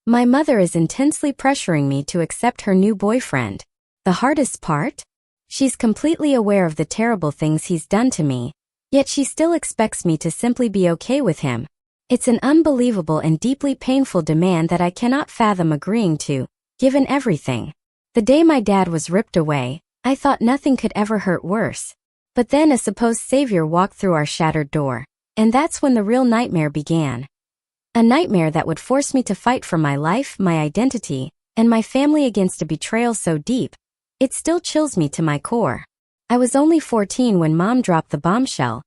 My mother is intensely pressuring me to accept her new boyfriend. The hardest part? She's completely aware of the terrible things he's done to me, yet she still expects me to simply be okay with him. It's an unbelievable and deeply painful demand that I cannot fathom agreeing to, given everything. The day my dad was ripped away, I thought nothing could ever hurt worse. But then a supposed savior walked through our shattered door, and that's when the real nightmare began. A nightmare that would force me to fight for my life, my identity, and my family against a betrayal so deep, it still chills me to my core. I was only 14 when Mom dropped the bombshell.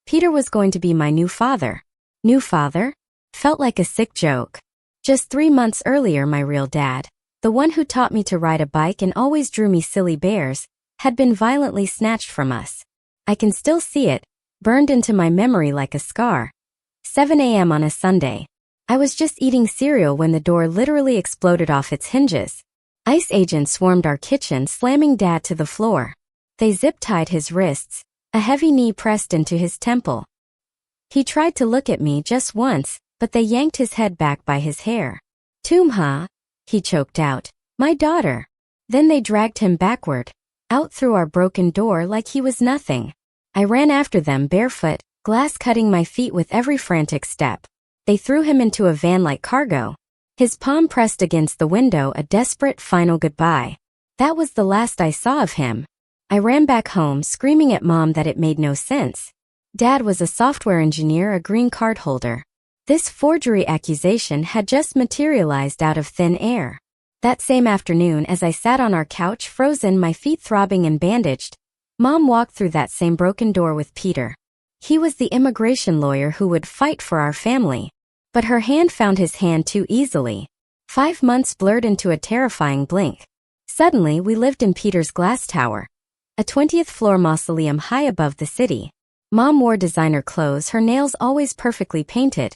Peter was going to be my new father. New father? Felt like a sick joke. Just 3 months earlier, my real dad, the one who taught me to ride a bike and always drew me silly bears, had been violently snatched from us. I can still see it, burned into my memory like a scar. 7 a.m. on a Sunday. I was just eating cereal when the door literally exploded off its hinges. ICE agents swarmed our kitchen, slamming Dad to the floor. They zip-tied his wrists, a heavy knee pressed into his temple. He tried to look at me just once, but they yanked his head back by his hair. Tumha, he choked out. My daughter. Then they dragged him backward, out through our broken door like he was nothing. I ran after them barefoot, glass cutting my feet with every frantic step. They threw him into a van like cargo. His palm pressed against the window, a desperate final goodbye. That was the last I saw of him. I ran back home, screaming at Mom that it made no sense. Dad was a software engineer, a green card holder. This forgery accusation had just materialized out of thin air. That same afternoon, as I sat on our couch, frozen, my feet throbbing and bandaged, Mom walked through that same broken door with Peter. He was the immigration lawyer who would fight for our family. But her hand found his hand too easily. 5 months blurred into a terrifying blink. Suddenly, we lived in Peter's glass tower, a 20th floor mausoleum high above the city. Mom wore designer clothes, her nails always perfectly painted,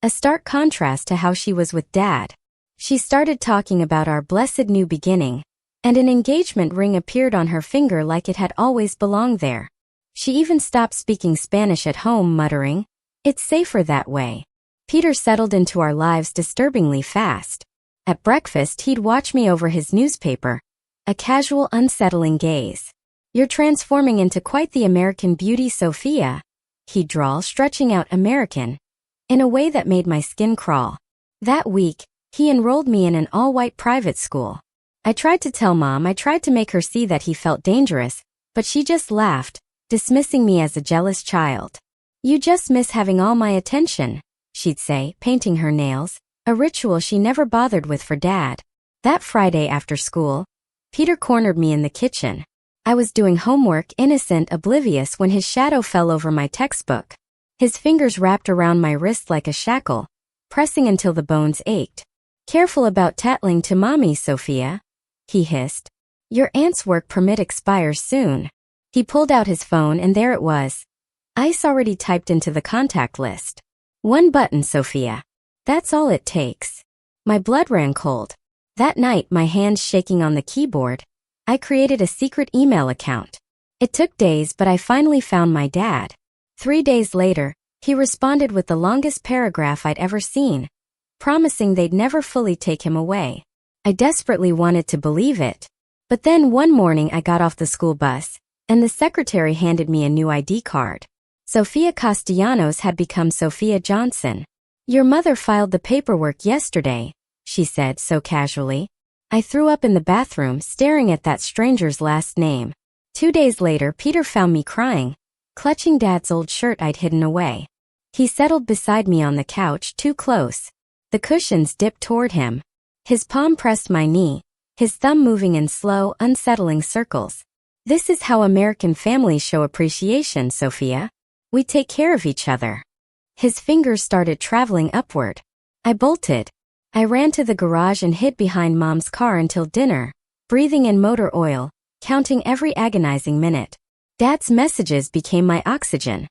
a stark contrast to how she was with Dad. She started talking about our blessed new beginning, and an engagement ring appeared on her finger like it had always belonged there. She even stopped speaking Spanish at home, muttering, "It's safer that way." Peter settled into our lives disturbingly fast. At breakfast, he'd watch me over his newspaper, a casual, unsettling gaze. "You're transforming into quite the American beauty, Sophia," he'd drawl, stretching out American, in a way that made my skin crawl. That week, he enrolled me in an all-white private school. I tried to tell Mom, I tried to make her see that he felt dangerous, but she just laughed, dismissing me as a jealous child. "You just miss having all my attention," she'd say, painting her nails, a ritual she never bothered with for Dad. That Friday after school, Peter cornered me in the kitchen. I was doing homework, innocent, oblivious, when his shadow fell over my textbook. His fingers wrapped around my wrist like a shackle, pressing until the bones ached. "Careful about tattling to Mommy, Sophia," he hissed. "Your aunt's work permit expires soon." He pulled out his phone and there it was. ICE already typed into the contact list. "One button, Sophia. That's all it takes." My blood ran cold. That night, my hands shaking on the keyboard, I created a secret email account. It took days, but I finally found my dad. 3 days later, he responded with the longest paragraph I'd ever seen, promising they'd never fully take him away. I desperately wanted to believe it. But then one morning I got off the school bus, and the secretary handed me a new ID card. Sophia Castellanos had become Sophia Johnson. "Your mother filed the paperwork yesterday," she said so casually. I threw up in the bathroom, staring at that stranger's last name. 2 days later, Peter found me crying, clutching Dad's old shirt I'd hidden away. He settled beside me on the couch, too close. The cushions dipped toward him. His palm pressed my knee, his thumb moving in slow, unsettling circles. "This is how American families show appreciation, Sophia. We take care of each other." His fingers started traveling upward. I bolted. I ran to the garage and hid behind Mom's car until dinner, breathing in motor oil, counting every agonizing minute. Dad's messages became my oxygen.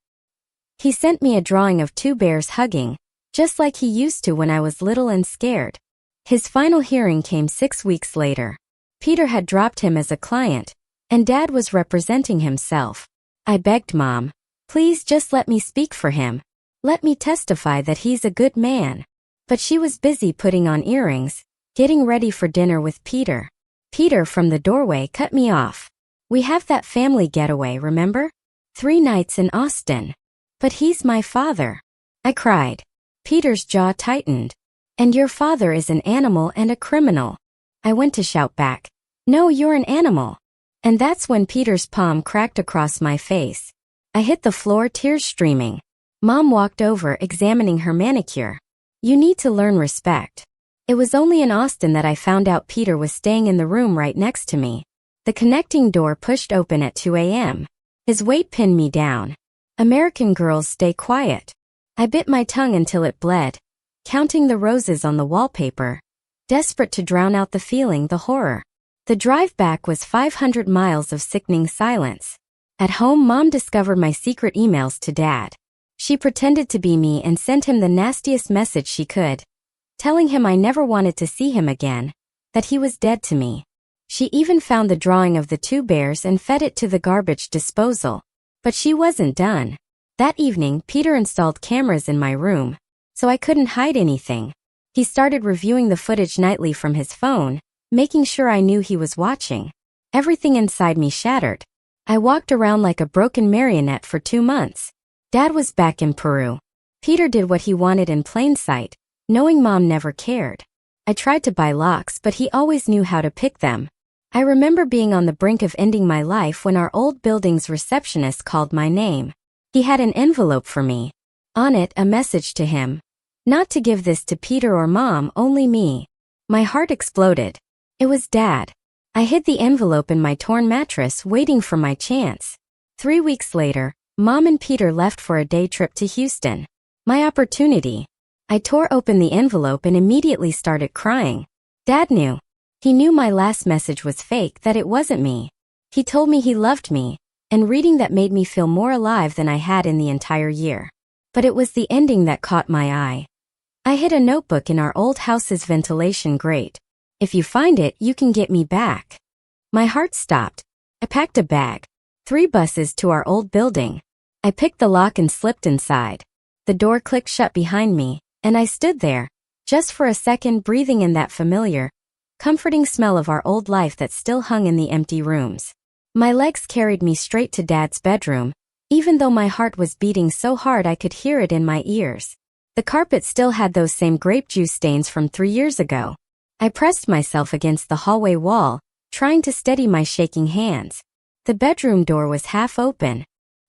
He sent me a drawing of 2 bears hugging, just like he used to when I was little and scared. His final hearing came 6 weeks later. Peter had dropped him as a client, and Dad was representing himself. I begged Mom, "Please just let me speak for him. Let me testify that he's a good man." But she was busy putting on earrings, getting ready for dinner with Peter. Peter from the doorway cut me off. "We have that family getaway, remember? 3 nights in Austin. But he's my father," I cried. Peter's jaw tightened. "And your father is an animal and a criminal." I went to shout back, "No, you're an animal." And that's when Peter's palm cracked across my face. I hit the floor, tears streaming. Mom walked over, examining her manicure. "You need to learn respect." It was only in Austin that I found out Peter was staying in the room right next to me. The connecting door pushed open at 2 a.m. His weight pinned me down. American girls stay quiet. I bit my tongue until it bled, counting the roses on the wallpaper, desperate to drown out the feeling, the horror. The drive back was 500 miles of sickening silence. At home, Mom discovered my secret emails to Dad. She pretended to be me and sent him the nastiest message she could, telling him I never wanted to see him again, that he was dead to me. She even found the drawing of the 2 bears and fed it to the garbage disposal. But she wasn't done. That evening, Peter installed cameras in my room, so I couldn't hide anything. He started reviewing the footage nightly from his phone, making sure I knew he was watching. Everything inside me shattered. I walked around like a broken marionette for 2 months. Dad was back in Peru. Peter did what he wanted in plain sight, knowing Mom never cared. I tried to buy locks, but he always knew how to pick them. I remember being on the brink of ending my life when our old building's receptionist called my name. He had an envelope for me. On it, a message to him. Not to give this to Peter or Mom, only me. My heart exploded. It was Dad. I hid the envelope in my torn mattress, waiting for my chance. 3 weeks later, Mom and Peter left for a day trip to Houston. My opportunity. I tore open the envelope and immediately started crying. Dad knew. He knew my last message was fake, that it wasn't me. He told me he loved me, and reading that made me feel more alive than I had in the entire year. But it was the ending that caught my eye. I hid a notebook in our old house's ventilation grate. "If you find it, you can get me back." My heart stopped. I packed a bag. 3 buses to our old building. I picked the lock and slipped inside. The door clicked shut behind me, and I stood there, just for a second, breathing in that familiar, comforting smell of our old life that still hung in the empty rooms. My legs carried me straight to Dad's bedroom, even though my heart was beating so hard I could hear it in my ears. The carpet still had those same grape juice stains from 3 years ago. I pressed myself against the hallway wall, trying to steady my shaking hands. The bedroom door was half open.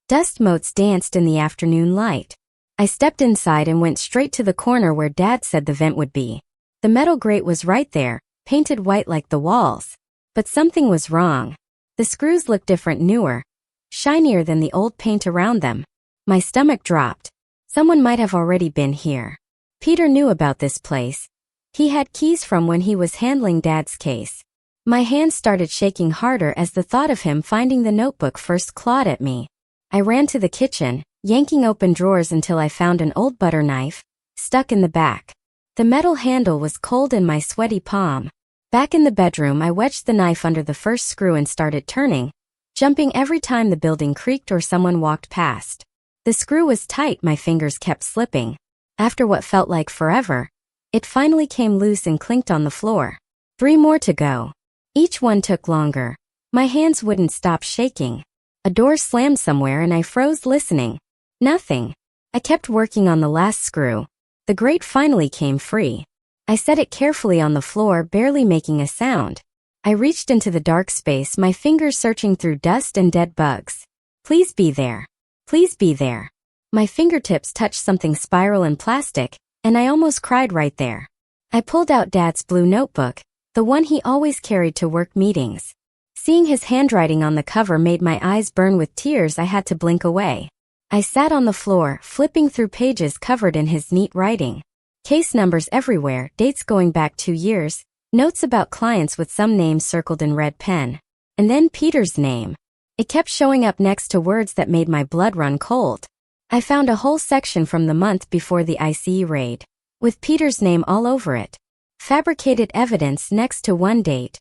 Dust motes danced in the afternoon light. I stepped inside and went straight to the corner where Dad said the vent would be. The metal grate was right there, painted white like the walls. But something was wrong. The screws looked different, newer, shinier than the old paint around them. My stomach dropped. Someone might have already been here. Peter knew about this place. He had keys from when he was handling Dad's case. My hands started shaking harder as the thought of him finding the notebook first clawed at me. I ran to the kitchen, yanking open drawers until I found an old butter knife, stuck in the back. The metal handle was cold in my sweaty palm. Back in the bedroom, I wedged the knife under the first screw and started turning, jumping every time the building creaked or someone walked past. The screw was tight, my fingers kept slipping. After what felt like forever, it finally came loose and clinked on the floor. 3 more to go. Each one took longer. My hands wouldn't stop shaking. A door slammed somewhere and I froze, listening. Nothing. I kept working on the last screw. The grate finally came free. I set it carefully on the floor, barely making a sound. I reached into the dark space, my fingers searching through dust and dead bugs. Please be there. Please be there. My fingertips touched something spiral and plastic, and I almost cried right there. I pulled out Dad's blue notebook, the one he always carried to work meetings. Seeing his handwriting on the cover made my eyes burn with tears. I had to blink away. I sat on the floor, flipping through pages covered in his neat writing. Case numbers everywhere, dates going back 2 years, notes about clients with some names circled in red pen. And then Peter's name. It kept showing up next to words that made my blood run cold. I found a whole section from the month before the ICE raid, with Peter's name all over it. Fabricated evidence next to one date.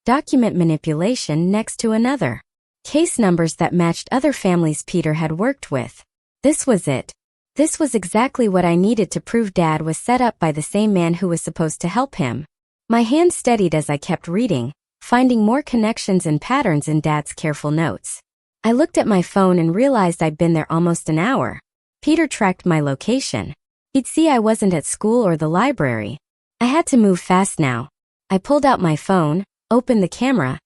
Document manipulation next to another. Case numbers that matched other families Peter had worked with. This was it. This was exactly what I needed to prove Dad was set up by the same man who was supposed to help him. My hand steadied as I kept reading, finding more connections and patterns in Dad's careful notes. I looked at my phone and realized I'd been there almost an hour. Peter tracked my location. He'd see I wasn't at school or the library. I had to move fast now. I pulled out my phone, opened the camera,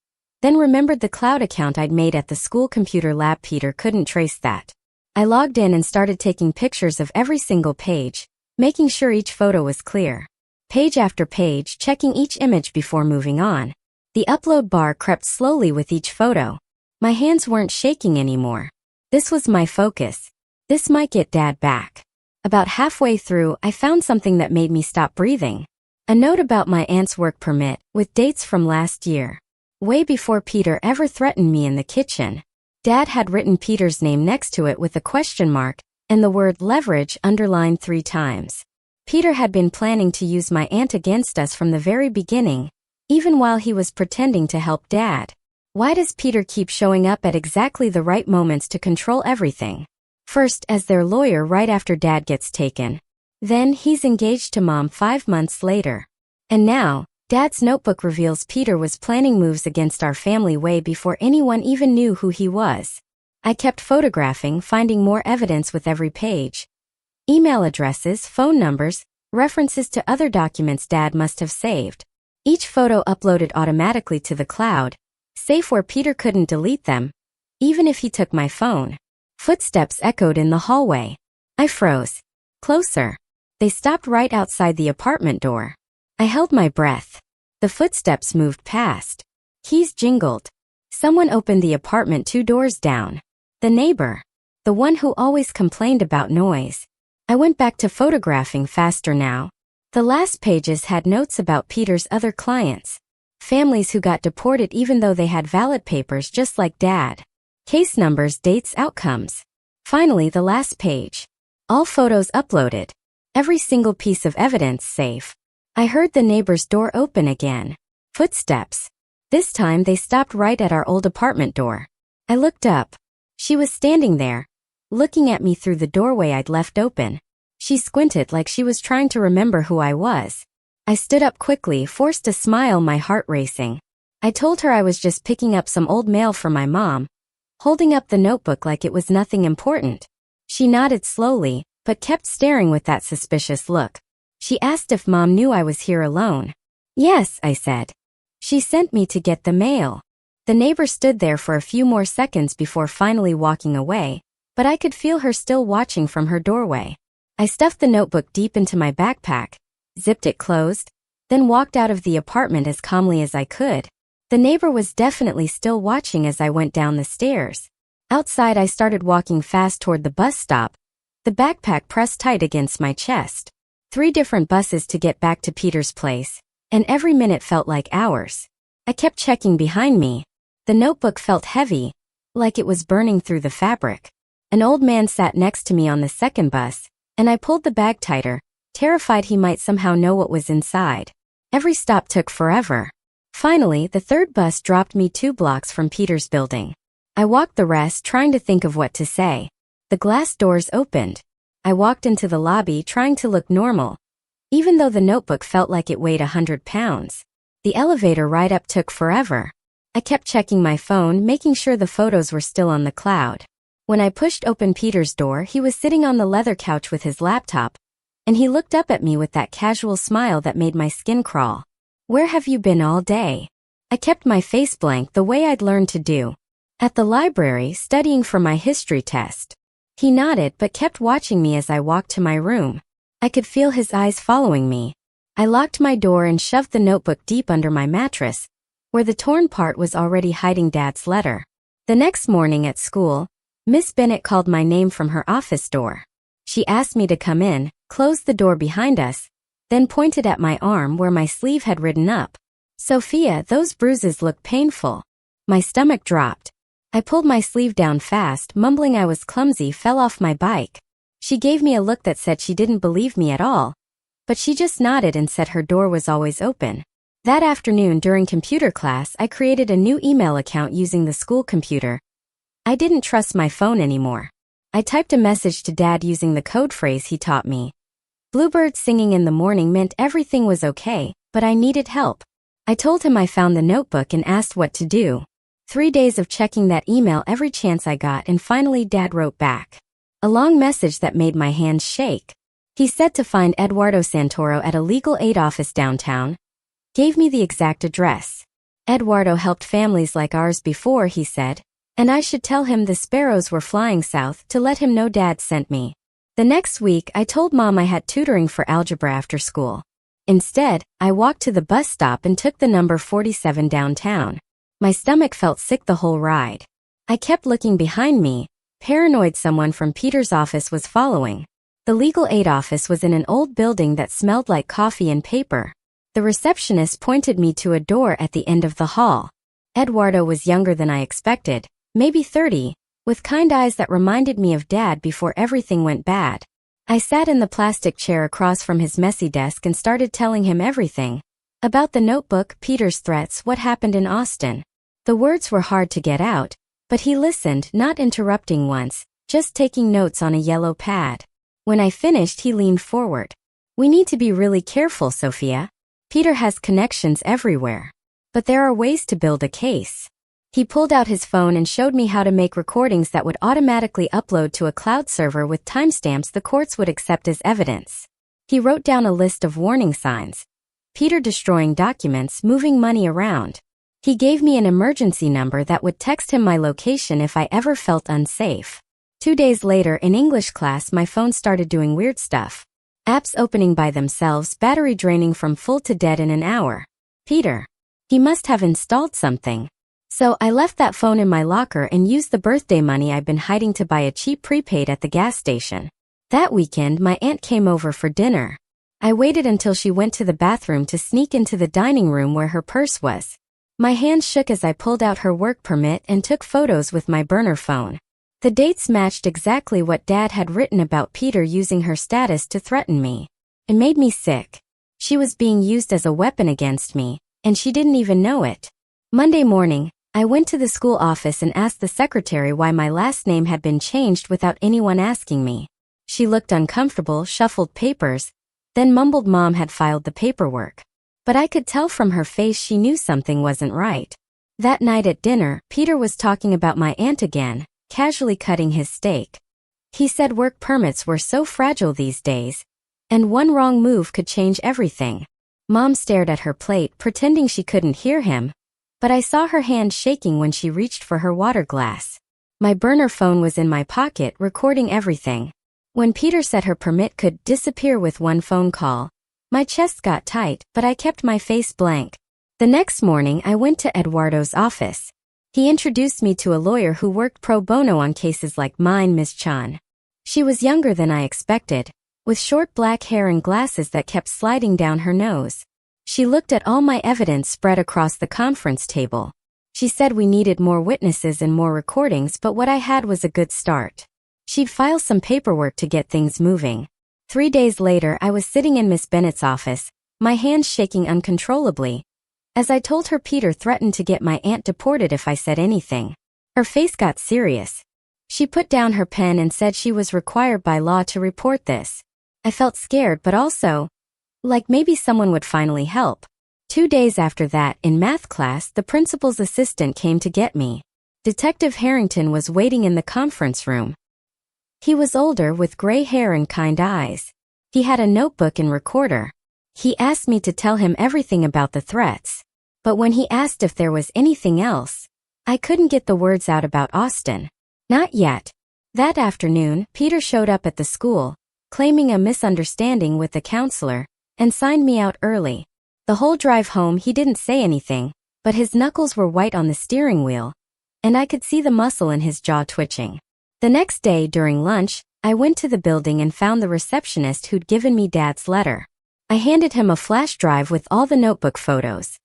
then remembered the cloud account I'd made at the school computer lab. Peter couldn't trace that. I logged in and started taking pictures of every single page, making sure each photo was clear. Page after page, checking each image before moving on. The upload bar crept slowly with each photo. My hands weren't shaking anymore. This was my focus. This might get Dad back. About halfway through, I found something that made me stop breathing. A note about my aunt's work permit, with dates from last year. Way before Peter ever threatened me in the kitchen. Dad had written Peter's name next to it with a question mark, and the word leverage underlined 3 times. Peter had been planning to use my aunt against us from the very beginning, even while he was pretending to help Dad. Why does Peter keep showing up at exactly the right moments to control everything? First as their lawyer right after Dad gets taken. Then he's engaged to Mom 5 months later. And now, Dad's notebook reveals Peter was planning moves against our family way before anyone even knew who he was. I kept photographing, finding more evidence with every page. Email addresses, phone numbers, references to other documents Dad must have saved. Each photo uploaded automatically to the cloud, safe where Peter couldn't delete them, even if he took my phone. Footsteps echoed in the hallway. I froze. Closer. They stopped right outside the apartment door. I held my breath. The footsteps moved past. Keys jingled. Someone opened the apartment 2 doors down. The neighbor. The one who always complained about noise. I went back to photographing faster now. The last pages had notes about Peter's other clients. Families who got deported even though they had valid papers just like Dad. Case numbers, dates, outcomes. Finally, the last page. All photos uploaded. Every single piece of evidence safe. I heard the neighbor's door open again. Footsteps. This time they stopped right at our old apartment door. I looked up. She was standing there, looking at me through the doorway I'd left open. She squinted like she was trying to remember who I was. I stood up quickly, forced a smile, my heart racing. I told her I was just picking up some old mail for my mom, holding up the notebook like it was nothing important. She nodded slowly, but kept staring with that suspicious look. She asked if Mom knew I was here alone. Yes, I said. She sent me to get the mail. The neighbor stood there for a few more seconds before finally walking away, but I could feel her still watching from her doorway. I stuffed the notebook deep into my backpack, zipped it closed, then walked out of the apartment as calmly as I could. The neighbor was definitely still watching as I went down the stairs. Outside, I started walking fast toward the bus stop, the backpack pressed tight against my chest. 3 different buses to get back to Peter's place, and every minute felt like hours. I kept checking behind me. The notebook felt heavy, like it was burning through the fabric. An old man sat next to me on the second bus, and I pulled the bag tighter, terrified he might somehow know what was inside. Every stop took forever. Finally, the 3rd bus dropped me 2 blocks from Peter's building. I walked the rest, trying to think of what to say. The glass doors opened. I walked into the lobby, trying to look normal, even though the notebook felt like it weighed 100 pounds. The elevator ride up took forever. I kept checking my phone, making sure the photos were still on the cloud. When I pushed open Peter's door, he was sitting on the leather couch with his laptop, and he looked up at me with that casual smile that made my skin crawl. Where have you been all day? I kept my face blank the way I'd learned to do. At the library, studying for my history test. He nodded but kept watching me as I walked to my room. I could feel his eyes following me. I locked my door and shoved the notebook deep under my mattress, where the torn part was already hiding Dad's letter. The next morning at school, Miss Bennett called my name from her office door. She asked me to come in, closed the door behind us, then pointed at my arm where my sleeve had ridden up. Sophia, those bruises look painful. My stomach dropped. I pulled my sleeve down fast, mumbling I was clumsy, fell off my bike. She gave me a look that said she didn't believe me at all, but she just nodded and said her door was always open. That afternoon during computer class, I created a new email account using the school computer. I didn't trust my phone anymore. I typed a message to Dad using the code phrase he taught me. Bluebird singing in the morning meant everything was okay, but I needed help. I told him I found the notebook and asked what to do. 3 days of checking that email every chance I got, and finally Dad wrote back. A long message that made my hands shake. He said to find Eduardo Santoro at a legal aid office downtown. Gave me the exact address. Eduardo helped families like ours before, he said, and I should tell him the sparrows were flying south to let him know Dad sent me. The next week, I told Mom I had tutoring for algebra after school. Instead, I walked to the bus stop and took the number 47 downtown. My stomach felt sick the whole ride. I kept looking behind me, paranoid someone from Peter's office was following. The legal aid office was in an old building that smelled like coffee and paper. The receptionist pointed me to a door at the end of the hall. Eduardo was younger than I expected, maybe 30, with kind eyes that reminded me of Dad before everything went bad. I sat in the plastic chair across from his messy desk and started telling him everything. About the notebook, Peter's threats, what happened in Austin. The words were hard to get out, but he listened, not interrupting once, just taking notes on a yellow pad. When I finished, he leaned forward. We need to be really careful, Sophia. Peter has connections everywhere. But there are ways to build a case. He pulled out his phone and showed me how to make recordings that would automatically upload to a cloud server with timestamps the courts would accept as evidence. He wrote down a list of warning signs. Peter destroying documents, moving money around. He gave me an emergency number that would text him my location if I ever felt unsafe. 2 days later in English class, my phone started doing weird stuff. Apps opening by themselves, battery draining from full to dead in an hour. Peter. He must have installed something. So I left that phone in my locker and used the birthday money I'd been hiding to buy a cheap prepaid at the gas station. That weekend, my aunt came over for dinner. I waited until she went to the bathroom to sneak into the dining room where her purse was. My hands shook as I pulled out her work permit and took photos with my burner phone. The dates matched exactly what Dad had written about Peter using her status to threaten me. It made me sick. She was being used as a weapon against me, and she didn't even know it. Monday morning, I went to the school office and asked the secretary why my last name had been changed without anyone asking me. She looked uncomfortable, shuffled papers, then mumbled Mom had filed the paperwork. But I could tell from her face she knew something wasn't right. That night at dinner, Peter was talking about my aunt again, casually cutting his steak. He said work permits were so fragile these days, and one wrong move could change everything. Mom stared at her plate, pretending she couldn't hear him, but I saw her hand shaking when she reached for her water glass. My burner phone was in my pocket, recording everything. When Peter said her permit could disappear with one phone call, my chest got tight, but I kept my face blank. The next morning, I went to Eduardo's office. He introduced me to a lawyer who worked pro bono on cases like mine, Ms. Chan. She was younger than I expected, with short black hair and glasses that kept sliding down her nose. She looked at all my evidence spread across the conference table. She said we needed more witnesses and more recordings, but what I had was a good start. She'd file some paperwork to get things moving. 3 days later, I was sitting in Miss Bennett's office, my hands shaking uncontrollably, as I told her Peter threatened to get my aunt deported if I said anything. Her face got serious. She put down her pen and said she was required by law to report this. I felt scared, but also, like maybe someone would finally help. 2 days after that, in math class, the principal's assistant came to get me. Detective Harrington was waiting in the conference room. He was older, with gray hair and kind eyes. He had a notebook and recorder. He asked me to tell him everything about the threats. But when he asked if there was anything else, I couldn't get the words out about Austin. Not yet. That afternoon, Peter showed up at the school, claiming a misunderstanding with the counselor, and signed me out early. The whole drive home he didn't say anything, but his knuckles were white on the steering wheel, and I could see the muscle in his jaw twitching. The next day during lunch, I went to the building and found the receptionist who'd given me Dad's letter. I handed him a flash drive with all the notebook photos.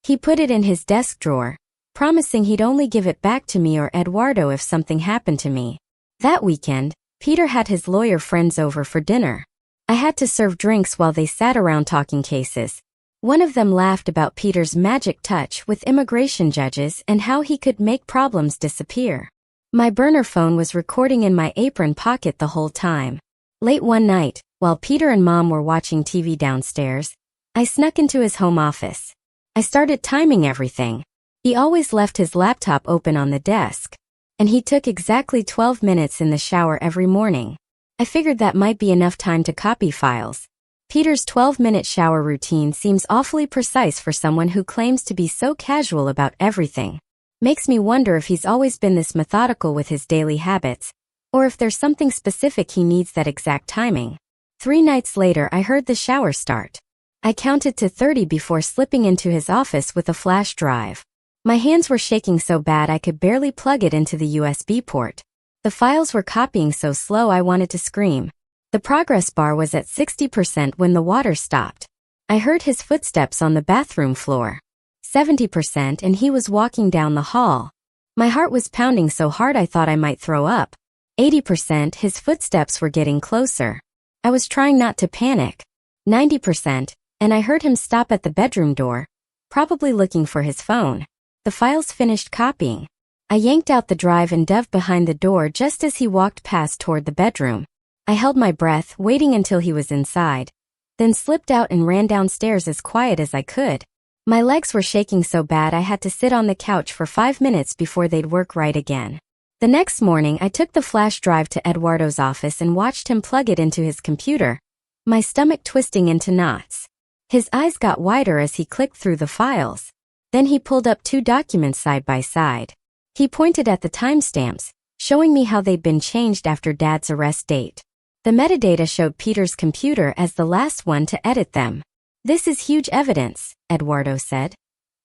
He put it in his desk drawer, promising he'd only give it back to me or Eduardo if something happened to me. That weekend, Peter had his lawyer friends over for dinner. I had to serve drinks while they sat around talking cases. One of them laughed about Peter's magic touch with immigration judges and how he could make problems disappear. My burner phone was recording in my apron pocket the whole time. Late one night, while Peter and Mom were watching TV downstairs, I snuck into his home office. I started timing everything. He always left his laptop open on the desk, and he took exactly 12 minutes in the shower every morning. I figured that might be enough time to copy files. Peter's 12-minute shower routine seems awfully precise for someone who claims to be so casual about everything. Makes me wonder if he's always been this methodical with his daily habits, or if there's something specific he needs that exact timing. 3 nights later, I heard the shower start. I counted to 30 before slipping into his office with a flash drive. My hands were shaking so bad I could barely plug it into the USB port. The files were copying so slow I wanted to scream. The progress bar was at 60% when the water stopped. I heard his footsteps on the bathroom floor. 70% and he was walking down the hall. My heart was pounding so hard I thought I might throw up. 80% his footsteps were getting closer. I was trying not to panic. 90%, and I heard him stop at the bedroom door, probably looking for his phone. The files finished copying. I yanked out the drive and dove behind the door just as he walked past toward the bedroom. I held my breath, waiting until he was inside, then slipped out and ran downstairs as quiet as I could. My legs were shaking so bad I had to sit on the couch for 5 minutes before they'd work right again. The next morning, I took the flash drive to Eduardo's office and watched him plug it into his computer, my stomach twisting into knots. His eyes got wider as he clicked through the files. Then he pulled up 2 documents side by side. He pointed at the timestamps, showing me how they'd been changed after Dad's arrest date. The metadata showed Peter's computer as the last one to edit them. "This is huge evidence," Eduardo said.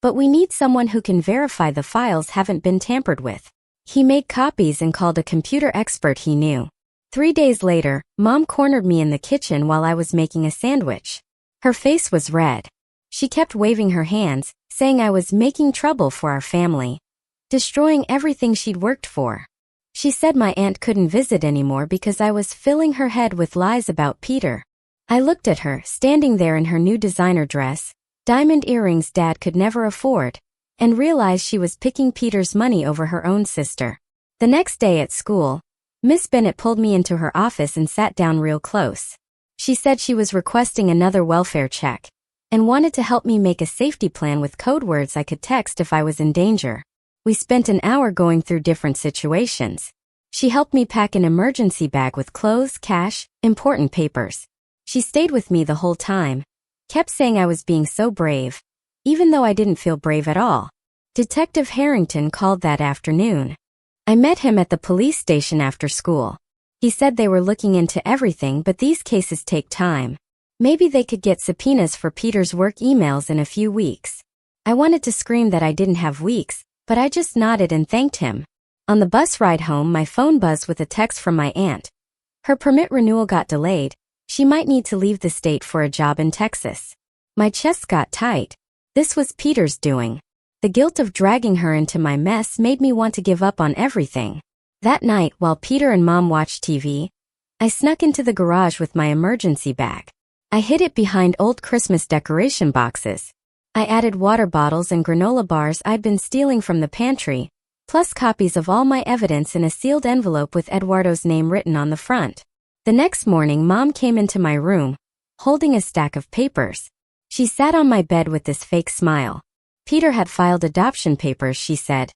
"But we need someone who can verify the files haven't been tampered with." He made copies and called a computer expert he knew. 3 days later, Mom cornered me in the kitchen while I was making a sandwich. Her face was red. She kept waving her hands, saying I was making trouble for our family, destroying everything she'd worked for. She said my aunt couldn't visit anymore because I was filling her head with lies about Peter. I looked at her, standing there in her new designer dress, diamond earrings Dad could never afford, and realized she was picking Peter's money over her own sister. The next day at school, Miss Bennett pulled me into her office and sat down real close. She said she was requesting another welfare check and wanted to help me make a safety plan with code words I could text if I was in danger. We spent an hour going through different situations. She helped me pack an emergency bag with clothes, cash, important papers. She stayed with me the whole time, kept saying I was being so brave, even though I didn't feel brave at all. Detective Harrington called that afternoon. I met him at the police station after school. He said they were looking into everything, but these cases take time. Maybe they could get subpoenas for Peter's work emails in a few weeks. I wanted to scream that I didn't have weeks, but I just nodded and thanked him. On the bus ride home, my phone buzzed with a text from my aunt. Her permit renewal got delayed. She might need to leave the state for a job in Texas. My chest got tight. This was Peter's doing. The guilt of dragging her into my mess made me want to give up on everything. That night, while Peter and Mom watched TV, I snuck into the garage with my emergency bag. I hid it behind old Christmas decoration boxes. I added water bottles and granola bars I'd been stealing from the pantry, plus copies of all my evidence in a sealed envelope with Eduardo's name written on the front. The next morning, Mom came into my room, holding a stack of papers. She sat on my bed with this fake smile. Peter had filed adoption papers, she said,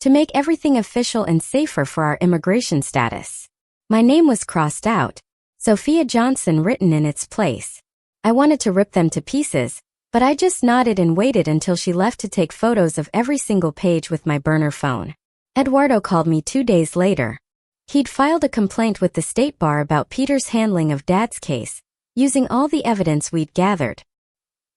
to make everything official and safer for our immigration status. My name was crossed out, Sophia Johnson written in its place. I wanted to rip them to pieces, but I just nodded and waited until she left to take photos of every single page with my burner phone. Eduardo called me 2 days later. He'd filed a complaint with the state bar about Peter's handling of Dad's case, using all the evidence we'd gathered.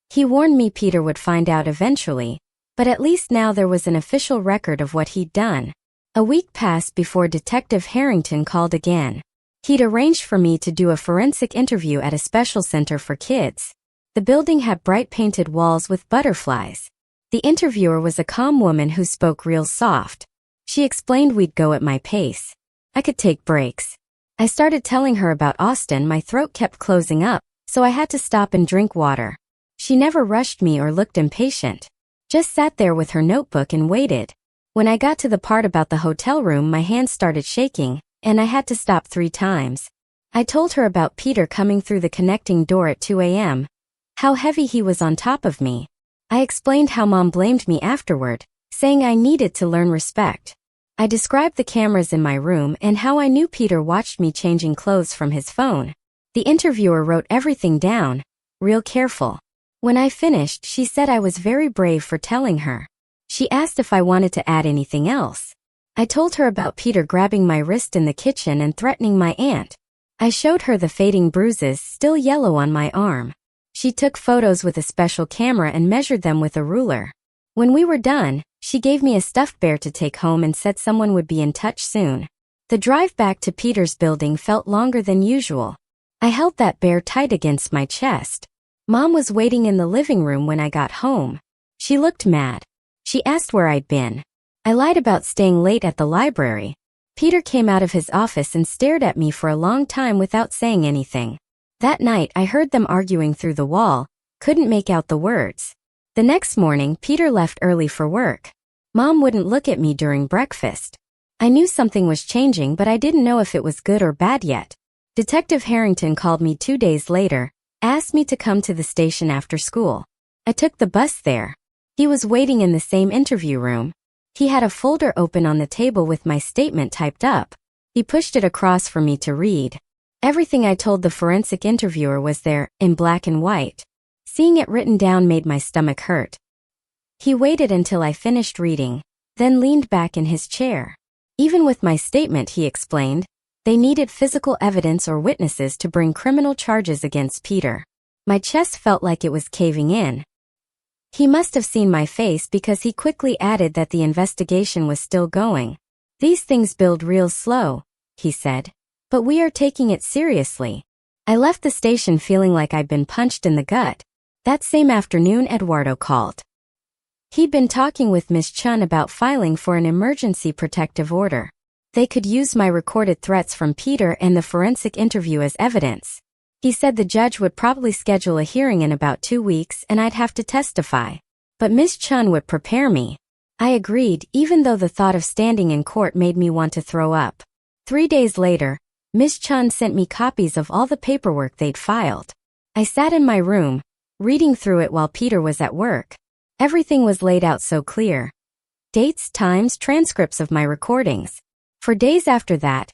He warned me Peter would find out eventually, but at least now there was an official record of what he'd done. A week passed before Detective Harrington called again. He'd arranged for me to do a forensic interview at a special center for kids. The building had bright painted walls with butterflies. The interviewer was a calm woman who spoke real soft. She explained we'd go at my pace. I could take breaks. I started telling her about Austin. My throat kept closing up, so I had to stop and drink water. She never rushed me or looked impatient. Just sat there with her notebook and waited. When I got to the part about the hotel room, my hands started shaking, and I had to stop 3 times. I told her about Peter coming through the connecting door at 2 a.m., how heavy he was on top of me. I explained how Mom blamed me afterward, saying I needed to learn respect. I described the cameras in my room and how I knew Peter watched me changing clothes from his phone. The interviewer wrote everything down, real careful. When I finished, she said I was very brave for telling her. She asked if I wanted to add anything else. I told her about Peter grabbing my wrist in the kitchen and threatening my aunt. I showed her the fading bruises still yellow on my arm. She took photos with a special camera and measured them with a ruler. When we were done, she gave me a stuffed bear to take home and said someone would be in touch soon. The drive back to Peter's building felt longer than usual. I held that bear tight against my chest. Mom was waiting in the living room when I got home. She looked mad. She asked where I'd been. I lied about staying late at the library. Peter came out of his office and stared at me for a long time without saying anything. That night I heard them arguing through the wall, couldn't make out the words. The next morning, Peter left early for work. Mom wouldn't look at me during breakfast. I knew something was changing, but I didn't know if it was good or bad yet. Detective Harrington called me 2 days later, asked me to come to the station after school. I took the bus there. He was waiting in the same interview room. He had a folder open on the table with my statement typed up. He pushed it across for me to read. Everything I told the forensic interviewer was there, in black and white. Seeing it written down made my stomach hurt. He waited until I finished reading, then leaned back in his chair. Even with my statement, he explained, they needed physical evidence or witnesses to bring criminal charges against Peter. My chest felt like it was caving in. He must have seen my face because he quickly added that the investigation was still going. These things build real slow, he said, but we are taking it seriously. I left the station feeling like I'd been punched in the gut. That same afternoon, Eduardo called. He'd been talking with Miss Chun about filing for an emergency protective order. They could use my recorded threats from Peter and the forensic interview as evidence. He said the judge would probably schedule a hearing in about 2 weeks and I'd have to testify. But Miss Chun would prepare me. I agreed, even though the thought of standing in court made me want to throw up. 3 days later, Miss Chun sent me copies of all the paperwork they'd filed. I sat in my room, reading through it while Peter was at work. Everything was laid out so clear. Dates, times, transcripts of my recordings. For days after that,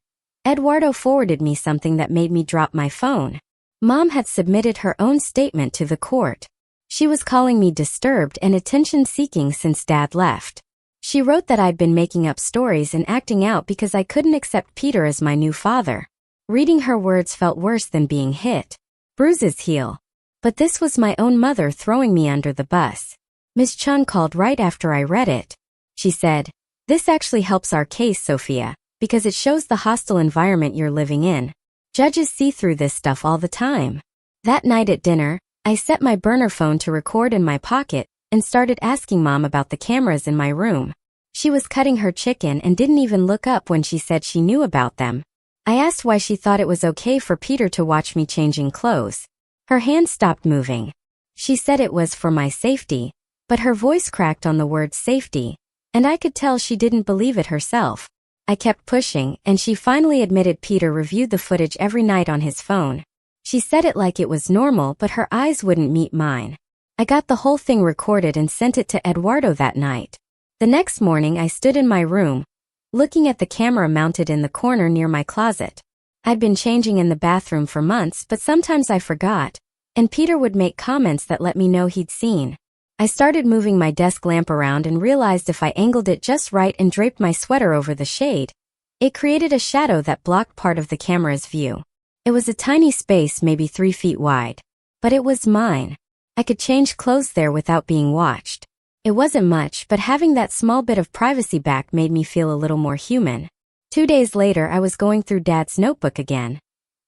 Eduardo forwarded me something that made me drop my phone. Mom had submitted her own statement to the court. She was calling me disturbed and attention-seeking since Dad left. She wrote that I'd been making up stories and acting out because I couldn't accept Peter as my new father. Reading her words felt worse than being hit. Bruises heal. But this was my own mother throwing me under the bus. Miss Chun called right after I read it. She said, "This actually helps our case, Sophia, because it shows the hostile environment you're living in. Judges see through this stuff all the time." That night at dinner, I set my burner phone to record in my pocket and started asking Mom about the cameras in my room. She was cutting her chicken and didn't even look up when she said she knew about them. I asked why she thought it was okay for Peter to watch me changing clothes. Her hand stopped moving. She said it was for my safety, but her voice cracked on the word safety, and I could tell she didn't believe it herself. I kept pushing, and she finally admitted Peter reviewed the footage every night on his phone. She said it like it was normal, but her eyes wouldn't meet mine. I got the whole thing recorded and sent it to Eduardo that night. The next morning I stood in my room, looking at the camera mounted in the corner near my closet. I'd been changing in the bathroom for months, but sometimes I forgot, and Peter would make comments that let me know he'd seen. I started moving my desk lamp around and realized if I angled it just right and draped my sweater over the shade, it created a shadow that blocked part of the camera's view. It was a tiny space, maybe 3 feet wide. But it was mine. I could change clothes there without being watched. It wasn't much, but having that small bit of privacy back made me feel a little more human. 2 days later, I was going through Dad's notebook again,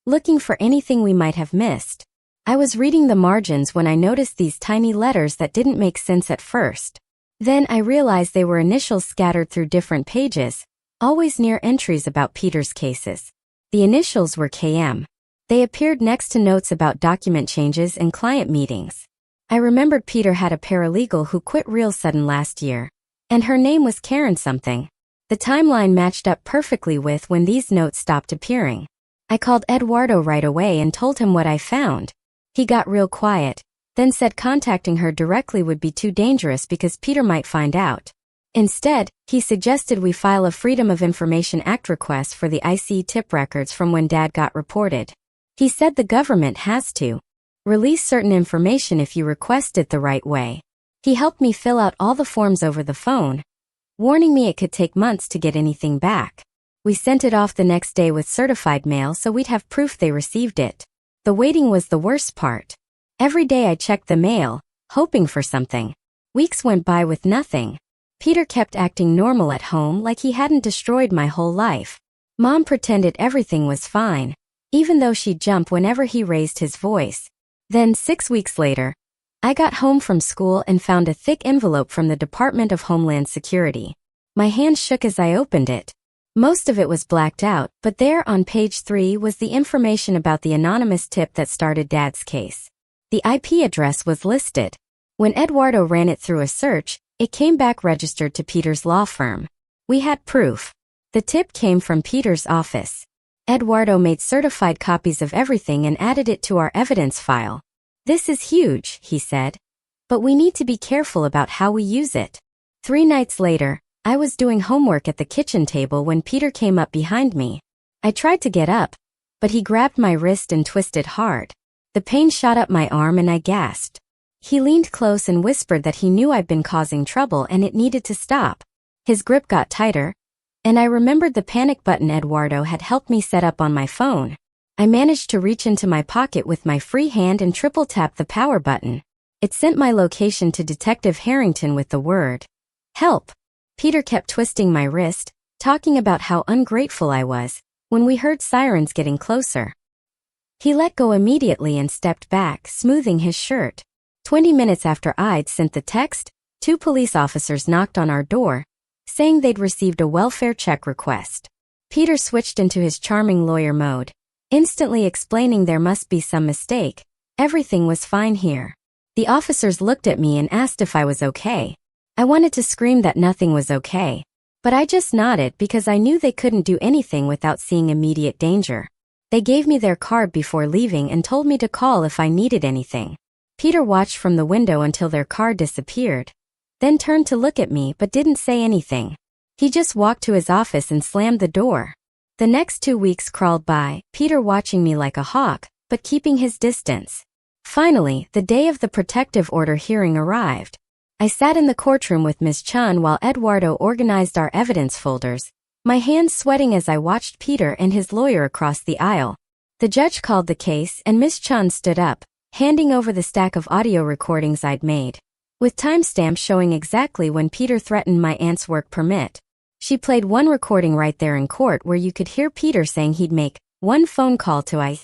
looking for anything we might have missed. I was reading the margins when I noticed these tiny letters that didn't make sense at first. Then I realized they were initials scattered through different pages, always near entries about Peter's cases. The initials were KM. They appeared next to notes about document changes and client meetings. I remembered Peter had a paralegal who quit real sudden last year. And her name was Karen something. The timeline matched up perfectly with when these notes stopped appearing. I called Eduardo right away and told him what I found. He got real quiet, then said contacting her directly would be too dangerous because Peter might find out. Instead, he suggested we file a Freedom of Information Act request for the IC tip records from when Dad got reported. He said the government has to release certain information if you request it the right way. He helped me fill out all the forms over the phone, warning me it could take months to get anything back. We sent it off the next day with certified mail so we'd have proof they received it. The waiting was the worst part. Every day I checked the mail, hoping for something. Weeks went by with nothing. Peter kept acting normal at home like he hadn't destroyed my whole life. Mom pretended everything was fine, even though she'd jump whenever he raised his voice. Then 6 weeks later, I got home from school and found a thick envelope from the Department of Homeland Security. My hand shook as I opened it. Most of it was blacked out, but there on page 3 was the information about the anonymous tip that started Dad's case. The IP address was listed. When Eduardo ran it through a search, it came back registered to Peter's law firm. We had proof. The tip came from Peter's office. Eduardo made certified copies of everything and added it to our evidence file. "This is huge," he said. "But we need to be careful about how we use it." 3 nights later, I was doing homework at the kitchen table when Peter came up behind me. I tried to get up, but he grabbed my wrist and twisted hard. The pain shot up my arm and I gasped. He leaned close and whispered that he knew I'd been causing trouble and it needed to stop. His grip got tighter, and I remembered the panic button Eduardo had helped me set up on my phone. I managed to reach into my pocket with my free hand and triple tap the power button. It sent my location to Detective Harrington with the word, "Help." Peter kept twisting my wrist, talking about how ungrateful I was, when we heard sirens getting closer. He let go immediately and stepped back, smoothing his shirt. 20 minutes after I'd sent the text, 2 police officers knocked on our door, saying they'd received a welfare check request. Peter switched into his charming lawyer mode, instantly explaining there must be some mistake. Everything was fine here. The officers looked at me and asked if I was okay. I wanted to scream that nothing was okay, but I just nodded because I knew they couldn't do anything without seeing immediate danger. They gave me their card before leaving and told me to call if I needed anything. Peter watched from the window until their car disappeared, then turned to look at me but didn't say anything. He just walked to his office and slammed the door. The next 2 weeks crawled by, Peter watching me like a hawk, but keeping his distance. Finally, the day of the protective order hearing arrived. I sat in the courtroom with Ms. Chun while Eduardo organized our evidence folders, my hands sweating as I watched Peter and his lawyer across the aisle. The judge called the case and Ms. Chun stood up, handing over the stack of audio recordings I'd made, with timestamps showing exactly when Peter threatened my aunt's work permit. She played one recording right there in court where you could hear Peter saying he'd make one phone call to I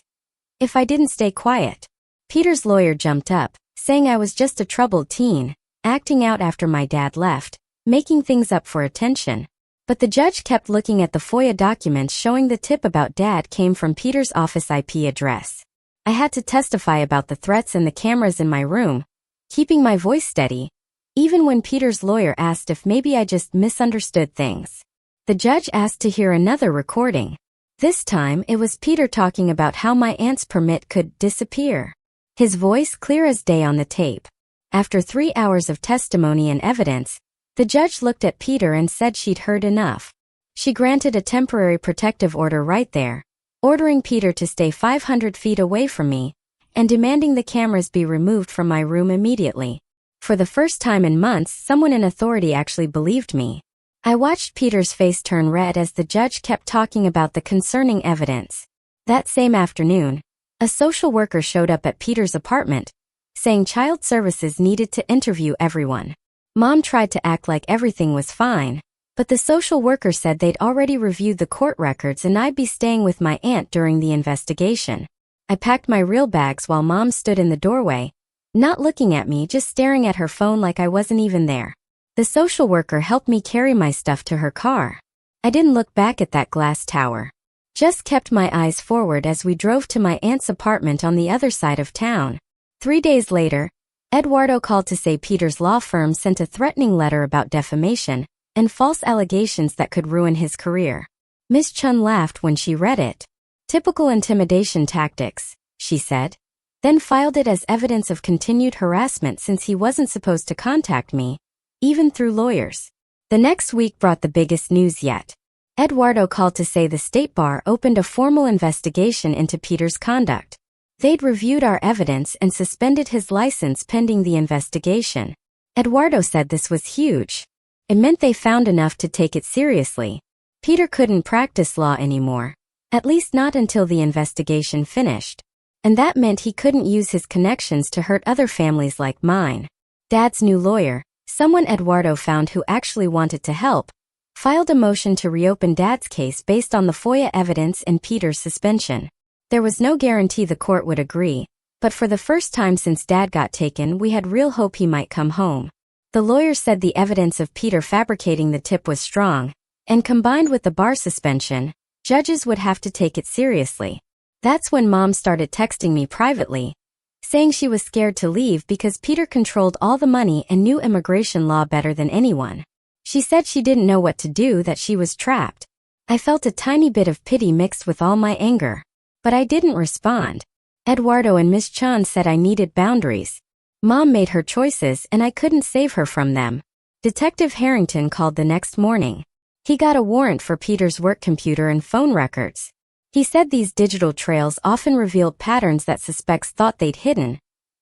if I didn't stay quiet. Peter's lawyer jumped up, saying I was just a troubled teen, acting out after my dad left, making things up for attention. But the judge kept looking at the FOIA documents showing the tip about Dad came from Peter's office IP address. I had to testify about the threats and the cameras in my room, keeping my voice steady, even when Peter's lawyer asked if maybe I just misunderstood things. The judge asked to hear another recording. This time, it was Peter talking about how my aunt's permit could disappear. His voice clear as day on the tape. After 3 hours of testimony and evidence, the judge looked at Peter and said she'd heard enough. She granted a temporary protective order right there, ordering Peter to stay 500 feet away from me, and demanding the cameras be removed from my room immediately. For the first time in months, someone in authority actually believed me. I watched Peter's face turn red as the judge kept talking about the concerning evidence. That same afternoon, a social worker showed up at Peter's apartment, saying child services needed to interview everyone. Mom tried to act like everything was fine, but the social worker said they'd already reviewed the court records and I'd be staying with my aunt during the investigation. I packed my real bags while Mom stood in the doorway, not looking at me, just staring at her phone like I wasn't even there. The social worker helped me carry my stuff to her car. I didn't look back at that glass tower, just kept my eyes forward as we drove to my aunt's apartment on the other side of town. 3 days later, Eduardo called to say Peter's law firm sent a threatening letter about defamation and false allegations that could ruin his career. Miss Chun laughed when she read it. "Typical intimidation tactics," she said, then filed it as evidence of continued harassment since he wasn't supposed to contact me, even through lawyers. The next week brought the biggest news yet. Eduardo called to say the State Bar opened a formal investigation into Peter's conduct. They'd reviewed our evidence and suspended his license pending the investigation. Eduardo said this was huge. It meant they found enough to take it seriously. Peter couldn't practice law anymore, at least not until the investigation finished. And that meant he couldn't use his connections to hurt other families like mine. Dad's new lawyer, someone Eduardo found who actually wanted to help, filed a motion to reopen Dad's case based on the FOIA evidence and Peter's suspension. There was no guarantee the court would agree, but for the first time since Dad got taken, we had real hope he might come home. The lawyer said the evidence of Peter fabricating the tip was strong, and combined with the bar suspension, judges would have to take it seriously. That's when Mom started texting me privately, saying she was scared to leave because Peter controlled all the money and knew immigration law better than anyone. She said she didn't know what to do, that she was trapped. I felt a tiny bit of pity mixed with all my anger. But I didn't respond. Eduardo and Miss Chan said I needed boundaries. Mom made her choices and I couldn't save her from them. Detective Harrington called the next morning. He got a warrant for Peter's work computer and phone records. He said these digital trails often revealed patterns that suspects thought they'd hidden,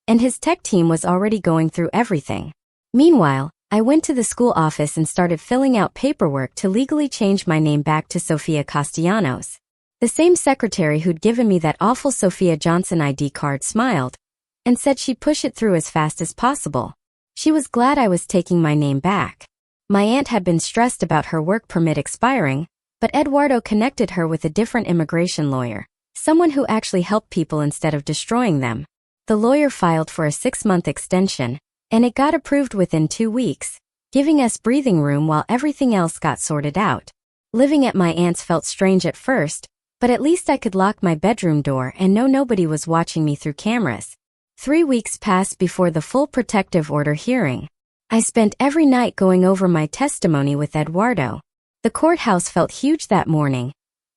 and his tech team was already going through everything. Meanwhile, I went to the school office and started filling out paperwork to legally change my name back to Sofia Castellanos. The same secretary who'd given me that awful Sophia Johnson ID card smiled and said she'd push it through as fast as possible. She was glad I was taking my name back. My aunt had been stressed about her work permit expiring, but Eduardo connected her with a different immigration lawyer, someone who actually helped people instead of destroying them. The lawyer filed for a 6-month extension, and it got approved within 2 weeks, giving us breathing room while everything else got sorted out. Living at my aunt's felt strange at first, but at least I could lock my bedroom door and know nobody was watching me through cameras. 3 weeks passed before the full protective order hearing. I spent every night going over my testimony with Eduardo. The courthouse felt huge that morning,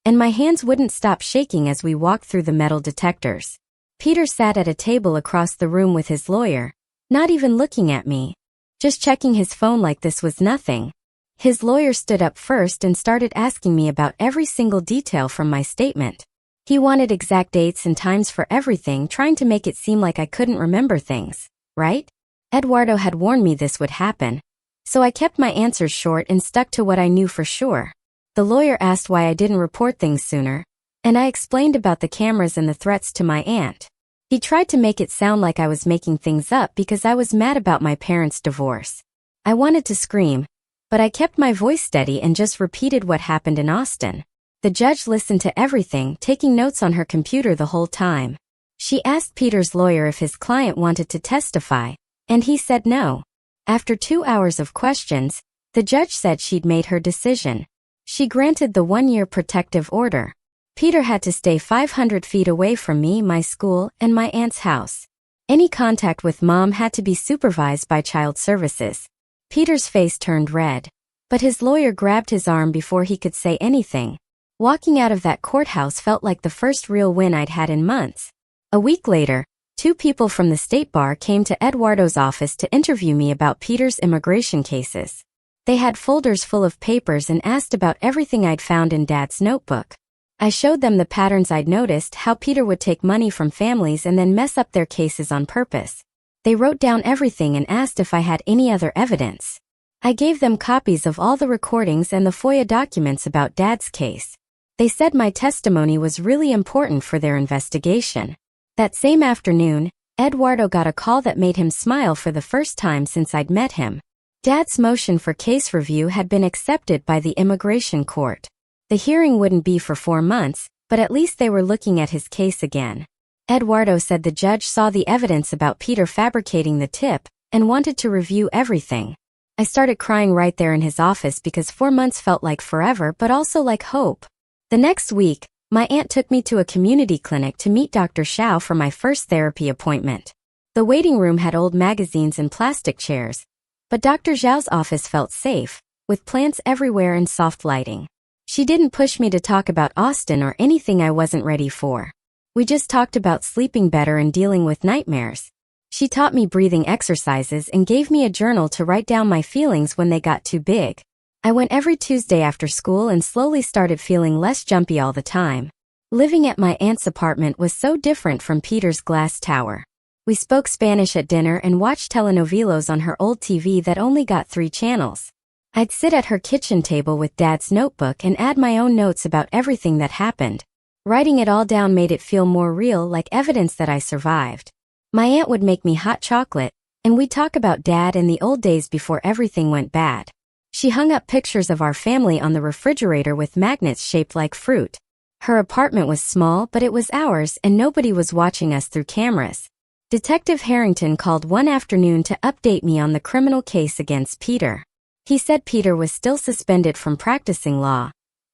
and my hands wouldn't stop shaking as we walked through the metal detectors. Peter sat at a table across the room with his lawyer, not even looking at me, just checking his phone like this was nothing. His lawyer stood up first and started asking me about every single detail from my statement. He wanted exact dates and times for everything, trying to make it seem like I couldn't remember things, right? Eduardo had warned me this would happen, so I kept my answers short and stuck to what I knew for sure. The lawyer asked why I didn't report things sooner, and I explained about the cameras and the threats to my aunt. He tried to make it sound like I was making things up because I was mad about my parents' divorce. I wanted to scream, but I kept my voice steady and just repeated what happened in Austin. The judge listened to everything, taking notes on her computer the whole time. She asked Peter's lawyer if his client wanted to testify, and he said no. After 2 hours of questions, the judge said she'd made her decision. She granted the 1-year protective order. Peter had to stay 500 feet away from me, my school, and my aunt's house. Any contact with Mom had to be supervised by Child Services. Peter's face turned red, but his lawyer grabbed his arm before he could say anything. Walking out of that courthouse felt like the first real win I'd had in months. A week later, 2 people from the State Bar came to Eduardo's office to interview me about Peter's immigration cases. They had folders full of papers and asked about everything I'd found in Dad's notebook. I showed them the patterns I'd noticed, how Peter would take money from families and then mess up their cases on purpose. They wrote down everything and asked if I had any other evidence. I gave them copies of all the recordings and the FOIA documents about Dad's case. They said my testimony was really important for their investigation. That same afternoon, Eduardo got a call that made him smile for the first time since I'd met him. Dad's motion for case review had been accepted by the immigration court. The hearing wouldn't be for 4 months, but at least they were looking at his case again. Eduardo said the judge saw the evidence about Peter fabricating the tip and wanted to review everything. I started crying right there in his office because 4 months felt like forever but also like hope. The next week, my aunt took me to a community clinic to meet Dr. Xiao for my first therapy appointment. The waiting room had old magazines and plastic chairs, but Dr. Zhao's office felt safe, with plants everywhere and soft lighting. She didn't push me to talk about Austin or anything I wasn't ready for. We just talked about sleeping better and dealing with nightmares. She taught me breathing exercises and gave me a journal to write down my feelings when they got too big. I went every Tuesday after school and slowly started feeling less jumpy all the time. Living at my aunt's apartment was so different from Peter's glass tower. We spoke Spanish at dinner and watched telenovelas on her old TV that only got 3 channels. I'd sit at her kitchen table with Dad's notebook and add my own notes about everything that happened. Writing it all down made it feel more real, like evidence that I survived. My aunt would make me hot chocolate, and we'd talk about Dad and the old days before everything went bad. She hung up pictures of our family on the refrigerator with magnets shaped like fruit. Her apartment was small, but it was ours and nobody was watching us through cameras. Detective Harrington called one afternoon to update me on the criminal case against Peter. He said Peter was still suspended from practicing law,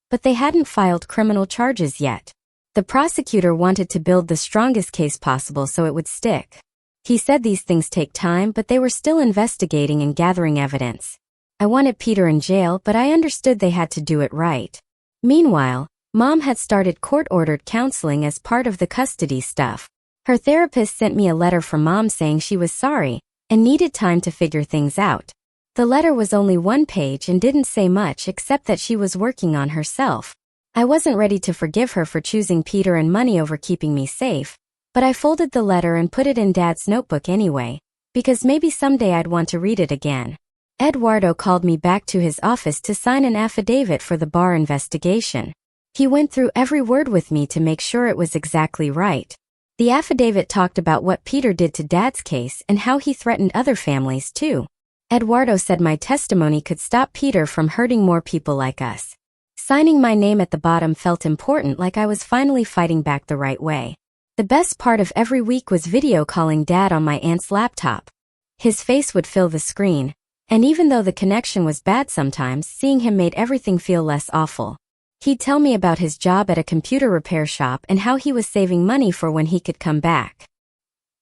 but they hadn't filed criminal charges yet. The prosecutor wanted to build the strongest case possible so it would stick. He said these things take time, but they were still investigating and gathering evidence. I wanted Peter in jail, but I understood they had to do it right. Meanwhile, Mom had started court-ordered counseling as part of the custody stuff. Her therapist sent me a letter from Mom saying she was sorry and needed time to figure things out. The letter was only 1 page and didn't say much except that she was working on herself. I wasn't ready to forgive her for choosing Peter and money over keeping me safe, but I folded the letter and put it in Dad's notebook anyway, because maybe someday I'd want to read it again. Eduardo called me back to his office to sign an affidavit for the bar investigation. He went through every word with me to make sure it was exactly right. The affidavit talked about what Peter did to Dad's case and how he threatened other families too. Eduardo said my testimony could stop Peter from hurting more people like us. Signing my name at the bottom felt important, like I was finally fighting back the right way. The best part of every week was video calling Dad on my aunt's laptop. His face would fill the screen, and even though the connection was bad sometimes, seeing him made everything feel less awful. He'd tell me about his job at a computer repair shop and how he was saving money for when he could come back.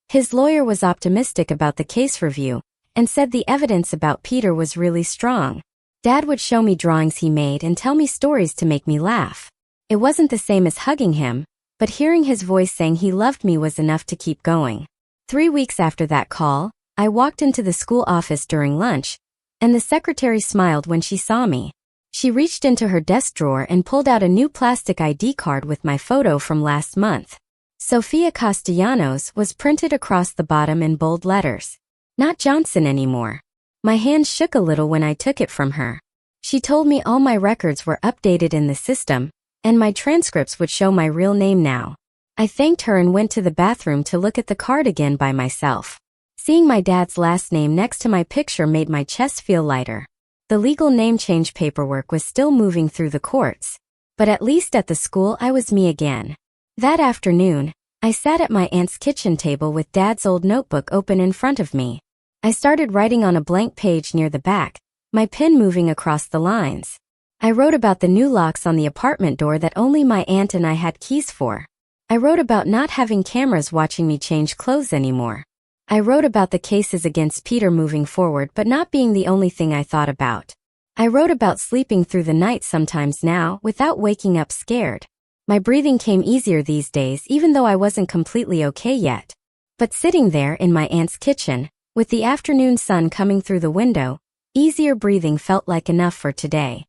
His lawyer was optimistic about the case review and said the evidence about Peter was really strong. Dad would show me drawings he made and tell me stories to make me laugh. It wasn't the same as hugging him, but hearing his voice saying he loved me was enough to keep going. 3 weeks after that call, I walked into the school office during lunch, and the secretary smiled when she saw me. She reached into her desk drawer and pulled out a new plastic ID card with my photo from last month. Sofia Castellanos was printed across the bottom in bold letters. Not Johnson anymore. My hand shook a little when I took it from her. She told me all my records were updated in the system, and my transcripts would show my real name now. I thanked her and went to the bathroom to look at the card again by myself. Seeing my dad's last name next to my picture made my chest feel lighter. The legal name change paperwork was still moving through the courts, but at least at the school I was me again. That afternoon, I sat at my aunt's kitchen table with Dad's old notebook open in front of me. I started writing on a blank page near the back, my pen moving across the lines. I wrote about the new locks on the apartment door that only my aunt and I had keys for. I wrote about not having cameras watching me change clothes anymore. I wrote about the cases against Peter moving forward but not being the only thing I thought about. I wrote about sleeping through the night sometimes now without waking up scared. My breathing came easier these days even though I wasn't completely okay yet. But sitting there in my aunt's kitchen, with the afternoon sun coming through the window, easier breathing felt like enough for today.